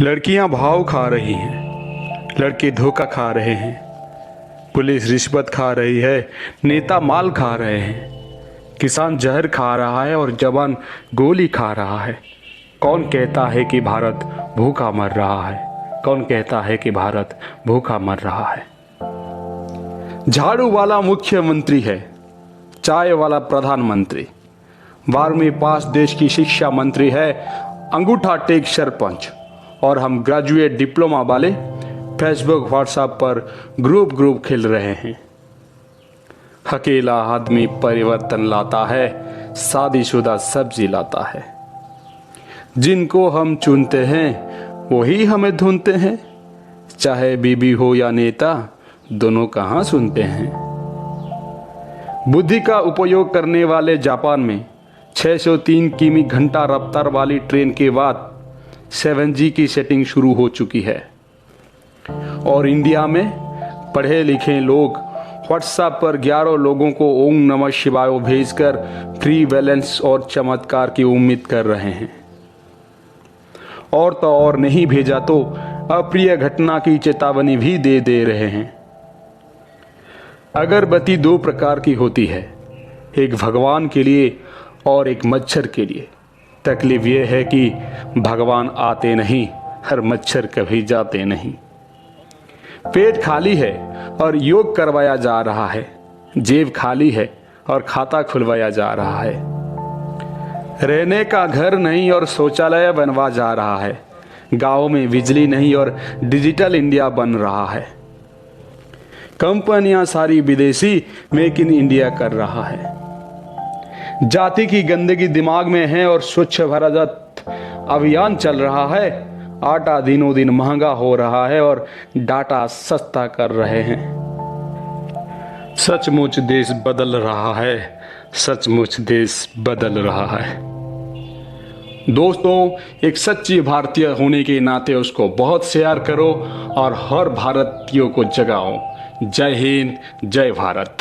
लड़कियां भाव खा रही हैं, लड़के धोखा खा रहे हैं, पुलिस रिश्वत खा रही है, नेता माल खा रहे हैं, किसान जहर खा रहा है और जवान गोली खा रहा है। कौन कहता है कि भारत भूखा मर रहा है? कौन कहता है कि भारत भूखा मर रहा है? झाड़ू वाला मुख्यमंत्री है, चाय वाला प्रधानमंत्री, 12वीं पास देश की शिक्षा मंत्री है, अंगूठा टेक सरपंच, और हम ग्रेजुएट डिप्लोमा वाले फेसबुक व्हाट्सएप पर ग्रुप खेल रहे हैं। अकेला आदमी परिवर्तन लाता है, शादीशुदा सब्जी लाता है। जिनको हम चुनते हैं वही हमें ढूंढते हैं, चाहे बीबी हो या नेता, दोनों कहाँ सुनते हैं। बुद्धि का उपयोग करने वाले जापान में 603 किमी घंटा रफ्तार वाली ट्रेन के बाद 7G की सेटिंग शुरू हो चुकी है, और इंडिया में पढ़े लिखे लोग व्हाट्सएप पर 11 लोगों को ओम नमः शिवाय भेजकर फ्री बैलेंस और चमत्कार की उम्मीद कर रहे हैं, और तो और नहीं भेजा तो अप्रिय घटना की चेतावनी भी दे रहे हैं। अगरबत्ती 2 प्रकार की होती है, एक भगवान के लिए और एक मच्छर के लिए। तकलीफ ये है कि भगवान आते नहीं, हर मच्छर कभी जाते नहीं। पेट खाली है और योग करवाया जा रहा है, जेब खाली है और खाता खुलवाया जा रहा है। रहने का घर नहीं और शौचालय बनवा जा रहा है, गाँव में बिजली नहीं और डिजिटल इंडिया बन रहा है। कंपनियां सारी विदेशी, मेक इन इंडिया कर रहा है। जाति की गंदगी दिमाग में है और स्वच्छ भारत अभियान चल रहा है। आटा दिनों दिन महंगा हो रहा है और डाटा सस्ता कर रहे हैं। सचमुच देश बदल रहा है, सचमुच देश बदल रहा है। दोस्तों, एक सच्ची भारतीय होने के नाते उसको बहुत शेयर करो और हर भारतीयों को जगाओ। जय हिंद, जय भारत।